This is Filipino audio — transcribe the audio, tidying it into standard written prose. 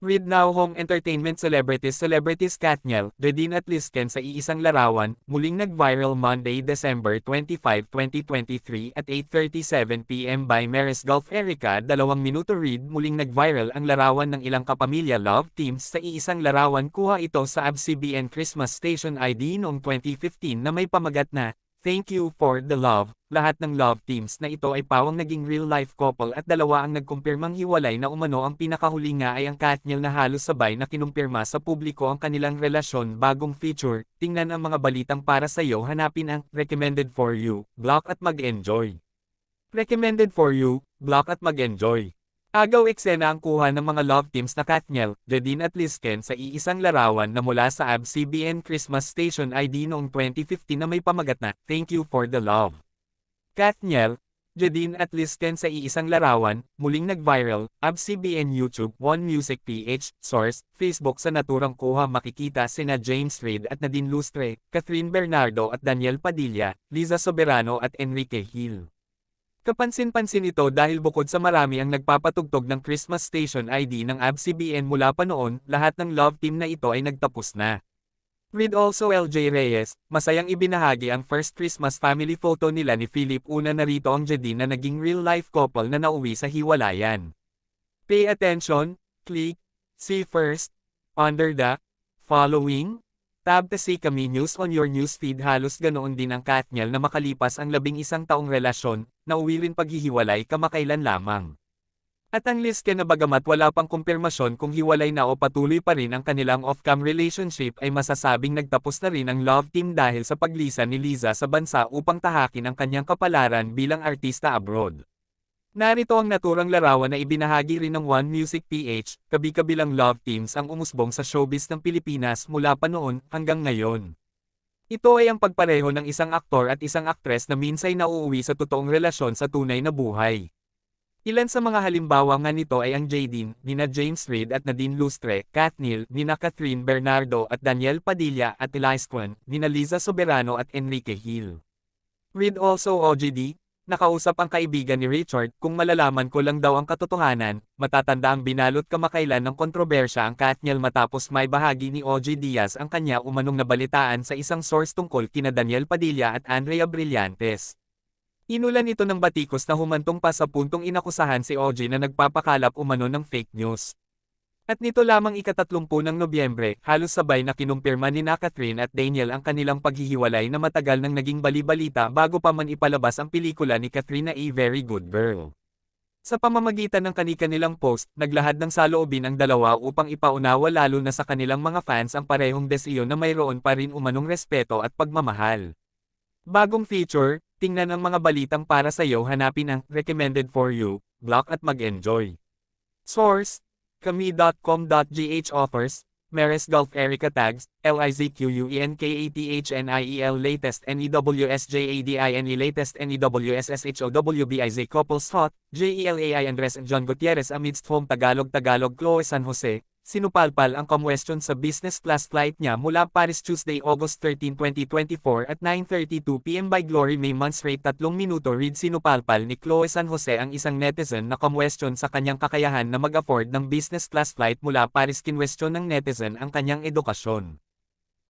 With Now Home Entertainment Celebrities Katniel, Redine at Lizken sa iisang larawan, muling nag-viral Monday, December 25, 2023 at 8:37 p.m. by Maris Gulf Erica 2 minuto read. Muling nag-viral ang larawan ng ilang kapamilya love teams sa iisang larawan. Kuha ito sa ABS-CBN Christmas Station ID noong 2015 na may pamagat na, "Thank you for the love." Lahat ng love teams na ito ay pawang naging real-life couple at dalawa ang nagkumpirmang hiwalay na umano. Ang pinakahuli nga ay ang Katniel na halos sabay na kinumpirma sa publiko ang kanilang relasyon. Bagong feature, tingnan ang mga balitang para sa iyo. Hanapin ang Recommended for You, block at mag-enjoy. Recommended for You, block at mag-enjoy. Agaw eksena ang kuha ng mga love teams na Katniel, Redine at Lizken sa iisang larawan na mula sa ABS-CBN Christmas Station ID noong 2015 na may pamagat na, "Thank you for the love." Katniel, Redine at Lizken sa iisang larawan, muling nag-viral, ABS-CBN YouTube, One Music PH, Source, Facebook. Sa naturang kuha makikita sina James Reid at Nadine Lustre, Catherine Bernardo at Daniel Padilla, Liza Soberano at Enrique Hill. Kapansin-pansin ito dahil bukod sa marami ang nagpapatugtog ng Christmas Station ID ng ABS-CBN mula pa noon, lahat ng love team na ito ay nagtapos na. Read also LJ Reyes, masayang ibinahagi ang first Christmas family photo nila ni Philip. Una narito ang Redine na naging real-life couple na nauwi sa hiwalayan. Pay attention, click, see first, under the, following, tab to see kami news on your newsfeed. Halos ganoon din ang Katniel na makalipas ang 11 taong relasyon, nauwi rin paghihiwalay kamakailan lamang. At ang Lizken na bagamat wala pang kumpirmasyon kung hiwalay na o patuloy pa rin ang kanilang off-cam relationship ay masasabing nagtapos na rin ang love team dahil sa paglisan ni Liza sa bansa upang tahakin ang kanyang kapalaran bilang artista abroad. Narito ang naturang larawan na ibinahagi rin ng One Music PH, kabi-kabilang love teams ang umusbong sa showbiz ng Pilipinas mula pa noon hanggang ngayon. Ito ay ang pagpareho ng isang aktor at isang aktres na minsay nauuwi sa totoong relasyon sa tunay na buhay. Ilan sa mga halimbawa nga nito ay ang Jadine, nina James Reid at Nadine Lustre, Katniel, nina Catherine Bernardo at Daniel Padilla at Lizken, nina Liza Soberano at Enrique Hill. Reid also OGD, nakausap ang kaibigan ni Richard, "Kung malalaman ko lang daw ang katotohanan." Matatanda ang binalot kamakailan ng kontrobersya ang Katniel matapos may bahagi ni OG Diaz ang kanya umanong nabalitaan sa isang source tungkol kina Daniel Padilla at Andrea Brillantes. Inulan ito ng batikos na humantong pa sa puntong inakusahan si OG na nagpapakalap umano ng fake news. At nito lamang ika-30 ng Nobyembre, halos sabay na kinumpirma ni Catherine at Daniel ang kanilang paghihiwalay na matagal nang naging bali-balita bago pa man ipalabas ang pelikula ni Catherine na A Very Good Girl. Sa pamamagitan ng kani-kanilang post, naglahad ng saloobin ang dalawa upang ipaunawa lalo na sa kanilang mga fans ang parehong desisyon na mayroon pa rin umanong respeto at pagmamahal. Bagong feature, tingnan ang mga balitang para sa iyo. Hanapin ang Recommended for You, block at mag-enjoy. Source, kami.com.gh. Offers, Maris Gulf Erica Tags, LIZQUENKATHNIEL Latest NEWSJADINE Latest NEWSSHOWBIZ Couples Hot, JELAI Andres and John Gutierrez amidst home Tagalog Chloe San Jose. Sinupalpal ang commotion sa business class flight niya mula Paris Tuesday, August 13, 2024 at 9:32 p.m. by Glory May Monstrate 3 minuto read. Sinupalpal ni Chloe San Jose ang isang netizen na commotion sa kanyang kakayahan na mag-afford ng business class flight mula Paris. Kinwestiyon ng netizen ang kanyang edukasyon.